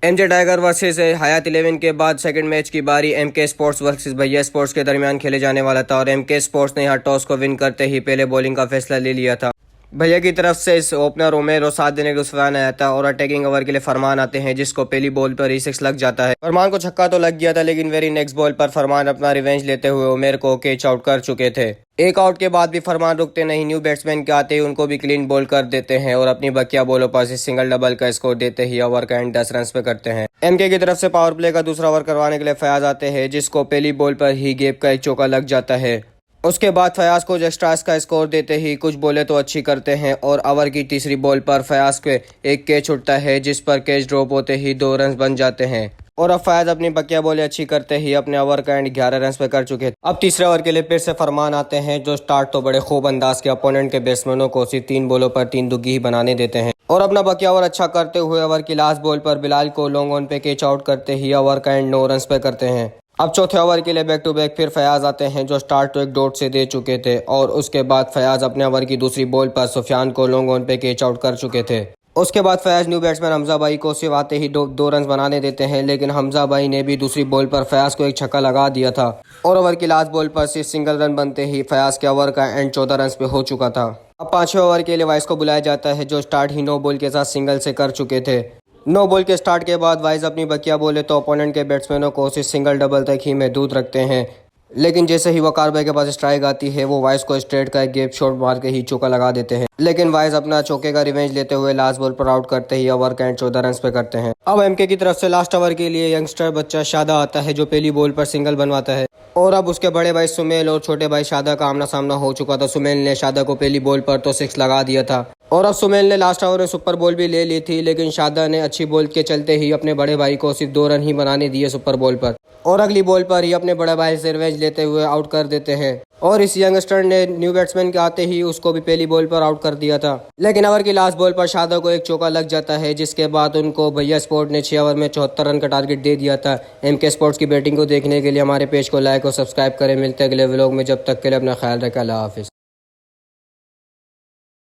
MJ tiger versus हयात 11 के बाद second match की बारी एमके स्पोर्ट्स वर्सेस भैया स्पोर्ट्स के दरमियान खेले जाने वाला था और एमके स्पोर्ट्स ने यहाँ टॉस को विन करते ही पहले बॉलिंग का फैसला ले लिया था। भैया की तरफ से इस ओपनर उमेर साथ देने के फरमान आया था और अटैकिंग ओवर के लिए फरमान आते हैं, जिसको पहली बॉल पर ही 6 लग जाता है। फरमान को छक्का तो लग गया था, लेकिन वेरी नेक्स्ट बॉल पर फरमान अपना रिवेंज लेते हुए उमेर को कैच आउट कर चुके थे। एक आउट के बाद भी फरमान रुकते नहीं, न्यू बैट्समैन के आते ही उनको भी क्लीन बॉल कर देते हैं और अपनी बकिया बॉलों पर से सिंगल डबल का स्कोर देते ही ओवर का एंड 10 रन पे करते हैं। एमके की तरफ से पावर प्ले का दूसरा ओवर करवाने के लिए फयाज आते हैं, जिसको पहली बॉल पर ही गेप का एक चौका लग जाता है। उसके बाद फयाज को एक्स्ट्रास का स्कोर देते ही कुछ बॉलें तो अच्छी करते हैं और ओवर की तीसरी बॉल पर फयाज के एक कैच उठता है, जिस पर कैच ड्रॉप होते ही 2 रन बन जाते हैं और अब फयाज अपनी बकिया बॉलें अच्छी करते ही अपने ओवर का एंड 11 रन पे कर चुके थे। अब तीसरे ओवर के लिए फिर से फरमान आते हैं, जो स्टार्ट तो बड़े खूब अंदाज के अपोनेंट के बैट्समैनों को सिर्फ 3 बॉलों पर 3 दुग्गी ही बनाने देते हैं और अपना बकिया ओवर अच्छा करते हुए ओवर की लास्ट बॉल पर बिलाल को लॉन्ग ऑन पे कैच आउट करते ही ओवर का एंड 9 रन पे करते हैं। अब चौथे ओवर के लिए बैक टू बैक फिर फयाज आते हैं, जो स्टार्ट तो एक डॉट से दे चुके थे और उसके बाद फयाज अपने ओवर की दूसरी बॉल पर सुफियान को लॉन्ग ऑन पे कैच आउट कर चुके थे। उसके बाद फयाज न्यू बैट्समैन हमजा भाई को सिर्फ आते ही 2 रन बनाने देते हैं, लेकिन हमजा भाई ने भी दूसरी बॉल पर फयाज को एक छक्का लगा दिया था और ओवर की लास्ट बॉल पर सिर्फ सिंगल रन बनते ही फयाज के ओवर का एंड 14 रन पे हो चुका था। अब पांचवें ओवर के लिए वाइस को बुलाया जाता है, जो स्टार्ट ही 9 बॉल के साथ सिंगल से कर चुके थे। 9 बॉल के स्टार्ट के बाद वाइज अपनी बकिया बोले तो ओपोनेंट के बैट्समैनों को सिर्फ सिंगल डबल तक ही महदूद रखते हैं, लेकिन जैसे ही वकार भाई के पास स्ट्राइक आती है वो वाइस को स्ट्रेट का एक गैप शॉट मार के ही चौका लगा देते हैं, लेकिन वाइस अपना चौके का रिवेंज लेते हुए लास्ट बॉल पर आउट करते ही ओवर का एंड 14 रन पे करते हैं। अब एमके की तरफ से लास्ट ओवर के लिए यंगस्टर बच्चा शादा आता है, जो पहली बॉल पर सिंगल बनवाता है और अब उसके बड़े भाई सुमेल और छोटे भाई शादा का आमना सामना हो चुका था। सुमेल ने शादा को पहली बॉल पर तो 6 लगा दिया था और अब सुमेल ने लास्ट ओवर में सुपर बॉल भी ले ली थी, लेकिन शादा ने अच्छी बॉल के चलते ही अपने बड़े भाई को सिर्फ 2 रन ही बनाने दिए सुपर बॉल पर और अगली बॉल पर ही अपने बड़े भाई से रिवेंज लेते हुए आउट कर देते हैं और इस यंगस्टर ने न्यू बैट्समैन के आते ही उसको भी पहली बॉल पर आउट कर दिया था, लेकिन ओवर की लास्ट बॉल पर शादा को एक चौका लग जाता है, जिसके बाद उनको भैया स्पोर्ट ने 6 ओवर में 74 रन का टारगेट दे दिया था। एमके स्पोर्ट्स की बैटिंग को देखने के लिए हमारे पेज को लाइक और सब्सक्राइब करें। मिलते हैं अगले व्लॉग में, जब तक के लिए अपना ख्याल रखें। अल्लाह हाफिज़।